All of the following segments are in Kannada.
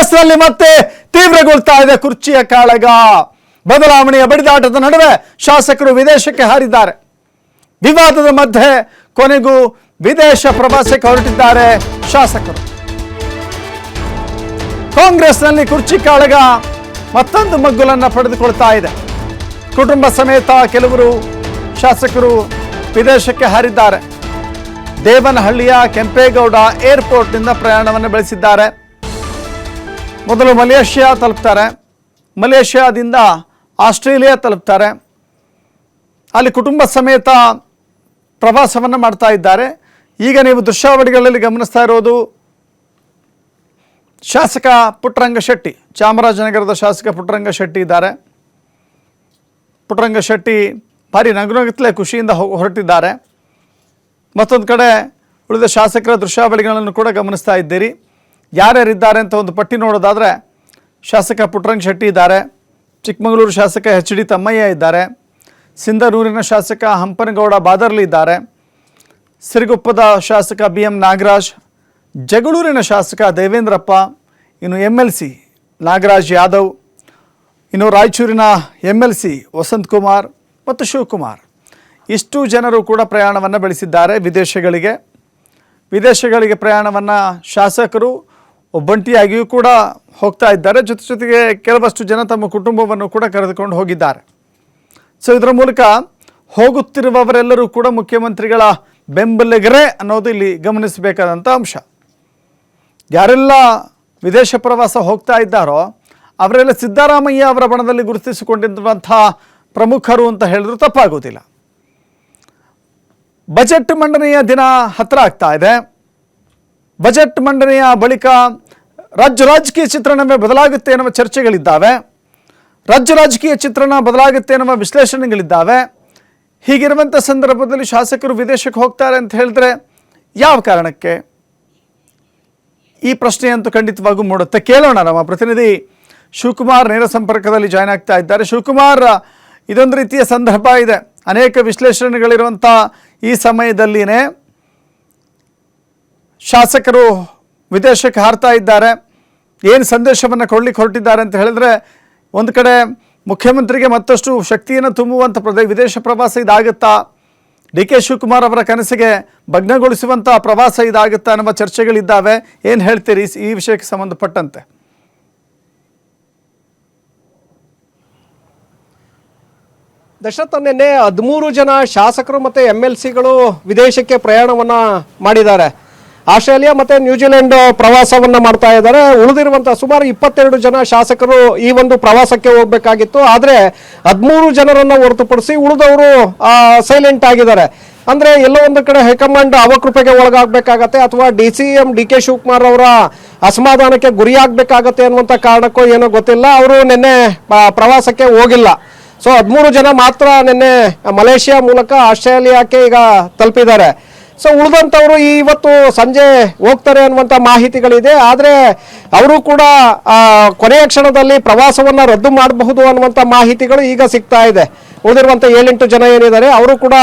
ಕಾಂಗ್ರೆಸ್ನಲ್ಲಿ ಮತ್ತೆ ತೀವ್ರಗೊಳ್ತಾ ಇದೆ ಕುರ್ಚಿಯ ಕಾಳಗ. ಬದಲಾವಣೆಯ ಬಡಿದಾಟದ ನಡುವೆ ಶಾಸಕರು ವಿದೇಶಕ್ಕೆ ಹಾರಿದ್ದಾರೆ. ವಿವಾದದ ಮಧ್ಯೆ ಕೊನೆಗೂ ವಿದೇಶ ಪ್ರವಾಸಕ್ಕೆ ಹೊರಟಿದ್ದಾರೆ ಶಾಸಕರು. ಕಾಂಗ್ರೆಸ್ನಲ್ಲಿ ಕುರ್ಚಿ ಕಾಳಗ ಮತ್ತೊಂದು ಮಗ್ಗುಲನ್ನ ಪಡೆದುಕೊಳ್ತಾ ಇದೆ. ಕುಟುಂಬ ಸಮೇತ ಕೆಲವರು ಶಾಸಕರು ವಿದೇಶಕ್ಕೆ ಹಾರಿದ್ದಾರೆ. ದೇವನಹಳ್ಳಿಯ ಕೆಂಪೇಗೌಡ ಏರ್ಪೋರ್ಟ್ನಿಂದ ಪ್ರಯಾಣವನ್ನು ಬೆಳೆಸಿದ್ದಾರೆ. ಮೊದಲು ಮಲೇಷ್ಯಾ ತಲುಪ್ತಾರೆ, ಮಲೇಷ್ಯಾದಿಂದ ಆಸ್ಟ್ರೇಲಿಯಾ ತಲುಪ್ತಾರೆ. ಅಲ್ಲಿ ಕುಟುಂಬ ಸಮೇತ ಪ್ರವಾಸವನ್ನು ಮಾಡ್ತಾ ಇದ್ದಾರೆ. ಈಗ ನೀವು ದೃಶ್ಯಾವಳಿಗಳಲ್ಲಿ ಗಮನಿಸ್ತಾ ಇರೋದು ಶಾಸಕ ಪುಟ್ಟರಂಗ ಶೆಟ್ಟಿ, ಚಾಮರಾಜನಗರದ ಶಾಸಕ ಪುಟ್ಟರಂಗ ಶೆಟ್ಟಿ ಇದ್ದಾರೆ. ಪುಟ್ಟರಂಗ ಶೆಟ್ಟಿ ಭಾರಿ ನಗುನಗುತ್ತಲೇ ಖುಷಿಯಿಂದ ಹೊರಟಿದ್ದಾರೆ. ಮತ್ತೊಂದು ಕಡೆ ಉಳಿದ ಶಾಸಕರ ದೃಶ್ಯಾವಳಿಗಳನ್ನು ಕೂಡ ಗಮನಿಸ್ತಾ ಇದ್ದೀರಿ. ಯಾರ್ಯಾರಿದ್ದಾರೆ ಅಂತ ಒಂದು ಪಟ್ಟಿ ನೋಡೋದಾದರೆ ಶಾಸಕ ಪುಟ್ಟರಂಗ ಶೆಟ್ಟಿ ಇದ್ದಾರೆ, ಚಿಕ್ಕಮಗಳೂರು ಶಾಸಕ ಎಚ್.ಡಿ. ತಮ್ಮಯ್ಯ ಇದ್ದಾರೆ, ಸಿಂಧನೂರಿನ ಶಾಸಕ ಹಂಪನಗೌಡ ಬಾದರ್ಲಿ ಇದ್ದಾರೆ, ಸಿರಿಗುಪ್ಪದ ಶಾಸಕ ಬಿ.ಎಂ. ನಾಗರಾಜ್, ಜಗಳೂರಿನ ಶಾಸಕ ದೇವೇಂದ್ರಪ್ಪ, ಇನ್ನು MLC ನಾಗರಾಜ್ ಯಾದವ್, ಇನ್ನು ರಾಯಚೂರಿನ MLC ವಸಂತ್ ಕುಮಾರ್ ಮತ್ತು ಶಿವಕುಮಾರ್. ಇಷ್ಟು ಜನರು ಕೂಡ ಪ್ರಯಾಣವನ್ನು ಬೆಳೆಸಿದ್ದಾರೆ ವಿದೇಶಗಳಿಗೆ ಪ್ರಯಾಣವನ್ನು ಶಾಸಕರು ಒಬ್ಬಂಟಿಯಾಗಿಯೂ ಕೂಡ ಹೋಗ್ತಾ ಇದ್ದಾರೆ. ಜೊತೆಗೆ ಕೆಲವಷ್ಟು ಜನ ತಮ್ಮ ಕುಟುಂಬವನ್ನು ಕೂಡ ಕರೆದುಕೊಂಡು ಹೋಗಿದ್ದಾರೆ. ಸೊ ಇದರ ಮೂಲಕ ಹೋಗುತ್ತಿರುವವರೆಲ್ಲರೂ ಕೂಡ ಮುಖ್ಯಮಂತ್ರಿಗಳ ಬೆಂಬಲಿಗರೇ ಅನ್ನೋದು ಇಲ್ಲಿ ಗಮನಿಸಬೇಕಾದಂಥ ಅಂಶ. ಯಾರೆಲ್ಲ ವಿದೇಶ ಪ್ರವಾಸ ಹೋಗ್ತಾ ಇದ್ದಾರೋ ಅವರೆಲ್ಲ ಸಿದ್ದರಾಮಯ್ಯ ಅವರ ಬಣದಲ್ಲಿ ಗುರುತಿಸಿಕೊಂಡಿರುವಂಥ ಪ್ರಮುಖರು ಅಂತ ಹೇಳಿದ್ರು ತಪ್ಪಾಗೋದಿಲ್ಲ. ಬಜೆಟ್ ಮಂಡನೆಯ ದಿನ ಹತ್ತಿರ ಆಗ್ತಾ ಇದೆ. ಬಜೆಟ್ ಮಂಡನೆಯ ಬಳಿಕ ರಾಜಕೀಯ ಚಿತ್ರಣವೇ ಬದಲಾಗುತ್ತೆ ಎನ್ನುವ ಚರ್ಚೆಗಳಿದ್ದಾವೆ. ರಾಜಕೀಯ ಚಿತ್ರಣ ಬದಲಾಗುತ್ತೆ ಎನ್ನುವ ವಿಶ್ಲೇಷಣೆಗಳಿದ್ದಾವೆ. ಹೀಗಿರುವಂಥ ಸಂದರ್ಭದಲ್ಲಿ ಶಾಸಕರು ವಿದೇಶಕ್ಕೆ ಹೋಗ್ತಾರೆ ಅಂತ ಹೇಳಿದ್ರೆ ಯಾವ ಕಾರಣಕ್ಕೆ? ಈ ಪ್ರಶ್ನೆಯಂತೂ ಖಂಡಿತವಾಗೂ ಮೂಡುತ್ತೆ. ಕೇಳೋಣ, ನಮ್ಮ ಪ್ರತಿನಿಧಿ ಶಿವಕುಮಾರ್ ನೇರ ಸಂಪರ್ಕದಲ್ಲಿ ಜಾಯ್ನ್ ಆಗ್ತಾ ಇದ್ದಾರೆ. ಶಿವಕುಮಾರ್, ಇದೊಂದು ರೀತಿಯ ಸಂದರ್ಭ ಇದೆ, ಅನೇಕ ವಿಶ್ಲೇಷಣೆಗಳಿರುವಂಥ ಈ ಸಮಯದಲ್ಲಿನೇ ಶಾಸಕರು ವಿದೇಶಕ್ಕೆ ಹಾರ್ತಾ ಇದ್ದಾರೆ. ಏನು ಸಂದೇಶವನ್ನು ಕೊಡಲಿಕ್ಕೆ ಹೊರಟಿದ್ದಾರೆ ಅಂತ ಹೇಳಿದ್ರೆ, ಒಂದು ಕಡೆ ಮುಖ್ಯಮಂತ್ರಿಗೆ ಮತ್ತಷ್ಟು ಶಕ್ತಿಯನ್ನು ತುಂಬುವಂಥ ವಿದೇಶ ಪ್ರವಾಸ ಇದಾಗುತ್ತಾ, ಡಿ.ಕೆ. ಶಿವಕುಮಾರ್ ಅವರ ಕನಸಿಗೆ ಭಗ್ನಗೊಳಿಸುವಂಥ ಪ್ರವಾಸ ಇದಾಗುತ್ತಾ ಅನ್ನುವ ಚರ್ಚೆಗಳಿದ್ದಾವೆ. ಏನು ಹೇಳ್ತೀರಿ ಈ ವಿಷಯಕ್ಕೆ ಸಂಬಂಧಪಟ್ಟಂತೆ? ದಶರಥ, ನಿನ್ನೆ 13 ಜನ ಶಾಸಕರು ಮತ್ತು MLCಗಳು ವಿದೇಶಕ್ಕೆ ಪ್ರಯಾಣವನ್ನು ಮಾಡಿದ್ದಾರೆ. ಆಸ್ಟ್ರೇಲಿಯಾ ಮತ್ತು ನ್ಯೂಜಿಲೆಂಡ್ ಪ್ರವಾಸವನ್ನು ಮಾಡ್ತಾ ಇದ್ದಾರೆ. ಉಳಿದಿರುವಂಥ ಸುಮಾರು 22 ಜನ ಶಾಸಕರು ಈ ಒಂದು ಪ್ರವಾಸಕ್ಕೆ ಹೋಗಬೇಕಾಗಿತ್ತು. ಆದರೆ 13 ಜನರನ್ನು ಹೊರತುಪಡಿಸಿ ಉಳಿದವರು ಸೈಲೆಂಟ್ ಆಗಿದ್ದಾರೆ. ಅಂದರೆ ಎಲ್ಲೋ ಒಂದು ಕಡೆ ಹೈಕಮಾಂಡ್ ಅವಕೃಪೆಗೆ ಒಳಗಾಗಬೇಕಾಗತ್ತೆ ಅಥವಾ DCM ಡಿ.ಕೆ. ಶಿವಕುಮಾರ್ ಅವರ ಅಸಮಾಧಾನಕ್ಕೆ ಗುರಿಯಾಗಬೇಕಾಗತ್ತೆ ಅನ್ನುವಂಥ ಕಾರಣಕ್ಕೋ ಏನೋ ಗೊತ್ತಿಲ್ಲ, ಅವರು ನಿನ್ನೆ ಪ್ರವಾಸಕ್ಕೆ ಹೋಗಿಲ್ಲ. ಸೊ 13 ಜನ ಮಾತ್ರ ನಿನ್ನೆ ಮಲೇಷ್ಯಾ ಮೂಲಕ ಆಸ್ಟ್ರೇಲಿಯಾಕ್ಕೆ ಈಗ ತಲುಪಿದ್ದಾರೆ. ಸೊ ಉಳಿದಂಥವರು ಇವತ್ತು ಸಂಜೆ ಹೋಗ್ತಾರೆ ಅನ್ನುವಂಥ ಮಾಹಿತಿಗಳಿದೆ. ಆದರೆ ಅವರು ಕೂಡ ಕೊನೆಯ ಕ್ಷಣದಲ್ಲಿ ಪ್ರವಾಸವನ್ನು ರದ್ದು ಮಾಡಬಹುದು ಅನ್ನುವಂಥ ಮಾಹಿತಿಗಳು ಈಗ ಸಿಗ್ತಾ ಇದೆ. ಉಳಿದಿರುವಂಥ 7-8 ಜನ ಏನಿದ್ದಾರೆ ಅವರು ಕೂಡ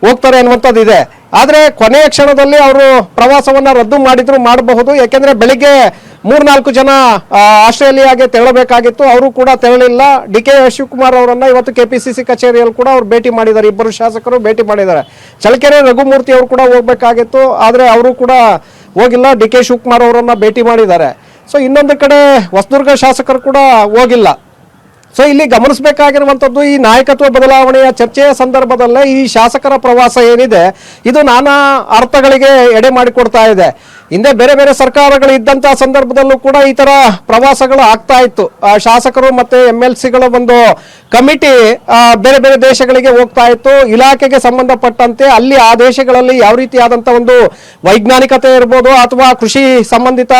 ಹೋಗ್ತಾರೆ ಅನ್ನುವಂಥದ್ದು ಇದೆ. ಆದರೆ ಕೊನೆಯ ಕ್ಷಣದಲ್ಲಿ ಅವರು ಪ್ರವಾಸವನ್ನು ರದ್ದು ಮಾಡಬಹುದು. ಯಾಕೆಂದರೆ ಬೆಳಿಗ್ಗೆ 3-4 ಜನ ಆಸ್ಟ್ರೇಲಿಯಾಗೆ ತೆರಳಬೇಕಾಗಿತ್ತು, ಅವರು ಕೂಡ ತೆರಳಿಲ್ಲ. ಡಿ.ಕೆ. ಶಿವಕುಮಾರ್ ಅವರನ್ನು ಇವತ್ತು KPCC ಕಚೇರಿಯಲ್ಲಿ ಕೂಡ ಅವರು ಭೇಟಿ ಮಾಡಿದ್ದಾರೆ. 2 ಶಾಸಕರು ಭೇಟಿ ಮಾಡಿದ್ದಾರೆ. ಚಳ್ಳಕೆರೆ ರಘುಮೂರ್ತಿ ಅವರು ಕೂಡ ಹೋಗಬೇಕಾಗಿತ್ತು, ಆದರೆ ಅವರು ಕೂಡ ಹೋಗಿಲ್ಲ. ಡಿ.ಕೆ. ಶಿವಕುಮಾರ್ ಅವರನ್ನು ಭೇಟಿ ಮಾಡಿದ್ದಾರೆ. ಸೊ ಇನ್ನೊಂದು ಕಡೆ ಹೊಸದುರ್ಗ ಶಾಸಕರು ಕೂಡ ಹೋಗಿಲ್ಲ. ಸೊ ಇಲ್ಲಿ ಗಮನಿಸಬೇಕಾಗಿರುವಂಥದ್ದು, ಈ ನಾಯಕತ್ವ ಬದಲಾವಣೆಯ ಚರ್ಚೆಯ ಸಂದರ್ಭದಲ್ಲೇ ಈ ಶಾಸಕರ ಪ್ರವಾಸ ಏನಿದೆ ಇದು ನಾನಾ ಅರ್ಥಗಳಿಗೆ ಎಡೆ ಮಾಡಿಕೊಡ್ತಾ ಇದೆ. ಹಿಂದೆ ಬೇರೆ ಬೇರೆ ಸರ್ಕಾರಗಳು ಇದ್ದಂಥ ಸಂದರ್ಭದಲ್ಲೂ ಕೂಡ ಈ ಥರ ಪ್ರವಾಸಗಳು ಆಗ್ತಾ ಇತ್ತು. ಶಾಸಕರು ಮತ್ತು MLCಗಳ ಒಂದು ಕಮಿಟಿ ಬೇರೆ ಬೇರೆ ದೇಶಗಳಿಗೆ ಹೋಗ್ತಾ ಇತ್ತು. ಇಲಾಖೆಗೆ ಸಂಬಂಧಪಟ್ಟಂತೆ ಅಲ್ಲಿ ಆ ದೇಶಗಳಲ್ಲಿ ಯಾವ ರೀತಿಯಾದಂಥ ಒಂದು ವೈಜ್ಞಾನಿಕತೆ ಇರ್ಬೋದು ಅಥವಾ ಕೃಷಿ ಸಂಬಂಧಿತ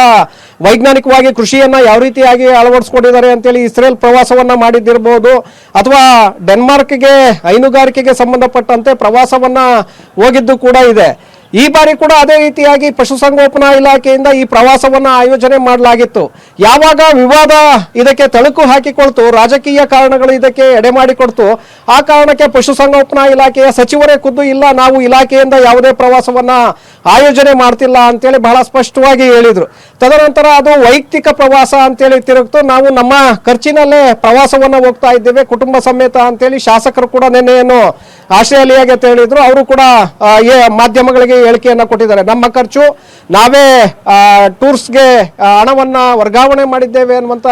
ವೈಜ್ಞಾನಿಕವಾಗಿ ಕೃಷಿಯನ್ನು ಯಾವ ರೀತಿಯಾಗಿ ಅಳವಡಿಸ್ಕೊಂಡಿದ್ದಾರೆ ಅಂತೇಳಿ ಇಸ್ರೇಲ್ ಪ್ರವಾಸವನ್ನು ಮಾಡಿದ್ದಿರ್ಬೋದು ಅಥವಾ ಡೆನ್ಮಾರ್ಕ್ಗೆ ಹೈನುಗಾರಿಕೆಗೆ ಸಂಬಂಧಪಟ್ಟಂತೆ ಪ್ರವಾಸವನ್ನು ಹೋಗಿದ್ದು ಕೂಡ ಇದೆ. ಈ ಬಾರಿ ಕೂಡ ಅದೇ ರೀತಿಯಾಗಿ ಪಶುಸಂಗೋಪನಾ ಇಲಾಖೆಯಿಂದ ಈ ಪ್ರವಾಸವನ್ನ ಆಯೋಜನೆ ಮಾಡಲಾಗಿತ್ತು. ಯಾವಾಗ ವಿವಾದ ಇದಕ್ಕೆ ತಳುಕು ಹಾಕಿಕೊಳ್ತು, ರಾಜಕೀಯ ಕಾರಣಗಳು ಇದಕ್ಕೆ ಎಡೆ ಮಾಡಿಕೊಡ್ತು, ಆ ಕಾರಣಕ್ಕೆ ಪಶುಸಂಗೋಪನಾ ಇಲಾಖೆಯ ಸಚಿವರೇ ಖುದ್ದು ಇಲ್ಲ, ನಾವು ಇಲಾಖೆಯಿಂದ ಯಾವುದೇ ಪ್ರವಾಸವನ್ನ ಆಯೋಜನೆ ಮಾಡ್ತಿಲ್ಲ ಅಂತೇಳಿ ಬಹಳ ಸ್ಪಷ್ಟವಾಗಿ ಹೇಳಿದ್ರು. ತದನಂತರ ಅದು ವೈಯಕ್ತಿಕ ಪ್ರವಾಸ ಅಂತೇಳಿ ತಿರುಗ್ತು. ನಾವು ನಮ್ಮ ಖರ್ಚಿನಲ್ಲೇ ಪ್ರವಾಸವನ್ನ ಹೋಗ್ತಾ ಇದ್ದೇವೆ ಕುಟುಂಬ ಸಮೇತ ಅಂತೇಳಿ ಶಾಸಕರು ಕೂಡ ನಿನ್ನೆಯನ್ನು ಆಸ್ಟ್ರೇಲಿಯಾಗೆ ಹೇಳಿದ್ರು. ಅವರು ಕೂಡ ಮಾಧ್ಯಮಗಳಿಗೆ ಹೇಳಿಕೆಯನ್ನ ಕೊಟ್ಟಿದ್ದಾರೆ. ನಮ್ಮ ಖರ್ಚು ನಾವೇ ಟೂರ್ಸ್ಗೆ ಹಣವನ್ನ ವರ್ಗಾವಣೆ ಮಾಡಿದ್ದೇವೆ ಅನ್ನುವಂತ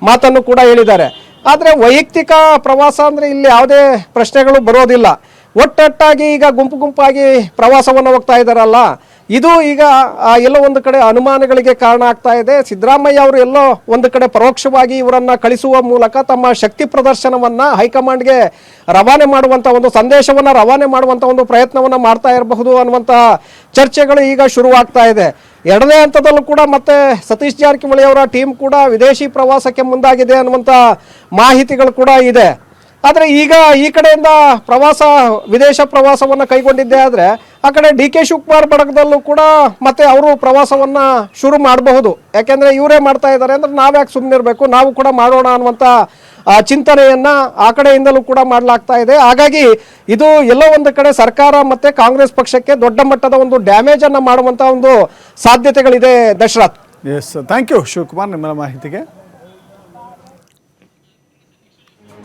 ಮಾತನ್ನು ಕೂಡ ಹೇಳಿದ್ದಾರೆ. ಆದ್ರೆ ವೈಯಕ್ತಿಕ ಪ್ರವಾಸ ಅಂದ್ರೆ ಇಲ್ಲಿ ಯಾವುದೇ ಪ್ರಶ್ನೆಗಳು ಬರೋದಿಲ್ಲ. ಒಟ್ಟೊಟ್ಟಾಗಿ ಈಗ ಗುಂಪಾಗಿ ಪ್ರವಾಸವನ್ನು ಹೋಗ್ತಾ ಇದ್ದಾರಲ್ಲ, ಇದು ಈಗ ಎಲ್ಲೋ ಒಂದು ಕಡೆ ಅನುಮಾನಗಳಿಗೆ ಕಾರಣ ಆಗ್ತಾ ಇದೆ. ಸಿದ್ದರಾಮಯ್ಯ ಅವರು ಎಲ್ಲೋ ಒಂದು ಕಡೆ ಪರೋಕ್ಷವಾಗಿ ಇವರನ್ನ ಕಳಿಸುವ ಮೂಲಕ ತಮ್ಮ ಶಕ್ತಿ ಪ್ರದರ್ಶನವನ್ನ ಹೈಕಮಾಂಡ್ಗೆ ರವಾನೆ ಮಾಡುವಂತ ಒಂದು ಸಂದೇಶವನ್ನ ರವಾನೆ ಮಾಡುವಂತ ಒಂದು ಪ್ರಯತ್ನವನ್ನ ಮಾಡ್ತಾ ಇರಬಹುದು ಅನ್ನುವಂತ ಚರ್ಚೆಗಳು ಈಗ ಶುರುವಾಗ್ತಾ ಇದೆ. ಎರಡನೇ ಹಂತದಲ್ಲೂ ಕೂಡ ಮತ್ತೆ ಸತೀಶ್ ಜಾರಕಿಹೊಳಿ ಅವರ ಟೀಮ್ ಕೂಡ ವಿದೇಶಿ ಪ್ರವಾಸಕ್ಕೆ ಮುಂದಾಗಿದೆ ಅನ್ನುವಂತ ಮಾಹಿತಿಗಳು ಕೂಡ ಇದೆ. ಆದ್ರೆ ಈಗ ಈ ಕಡೆಯಿಂದ ವಿದೇಶ ಪ್ರವಾಸವನ್ನ ಕೈಗೊಂಡಿದ್ದೆ ಆದ್ರೆ ಆ ಕಡೆ ಡಿ ಕೆ ಶಿವಕುಮಾರ್ ಬಡಗದಲ್ಲೂ ಕೂಡ ಮತ್ತೆ ಅವರು ಪ್ರವಾಸವನ್ನ ಶುರು ಮಾಡಬಹುದು. ಯಾಕೆಂದ್ರೆ ಇವರೇ ಮಾಡ್ತಾ ಇದ್ದಾರೆ ಅಂದ್ರೆ ನಾವ್ಯಾಕೆ ಸುಮ್ಮನಿರ್ಬೇಕು, ನಾವು ಕೂಡ ಮಾಡೋಣ ಅನ್ನುವಂತ ಚಿಂತನೆಯನ್ನ ಆ ಕಡೆಯಿಂದಲೂ ಕೂಡ ಮಾಡಲಾಗ್ತಾ ಇದೆ. ಹಾಗಾಗಿ ಇದು ಎಲ್ಲೋ ಒಂದು ಕಡೆ ಸರ್ಕಾರ ಮತ್ತೆ ಕಾಂಗ್ರೆಸ್ ಪಕ್ಷಕ್ಕೆ ದೊಡ್ಡ ಮಟ್ಟದ ಒಂದು ಡ್ಯಾಮೇಜ್ ಅನ್ನ ಮಾಡುವಂತ ಒಂದು ಸಾಧ್ಯತೆಗಳಿದೆ. Dasharath, yes, thank you Shivakumar, ನಿಮ್ಮ ಮಾಹಿತಿಗೆ.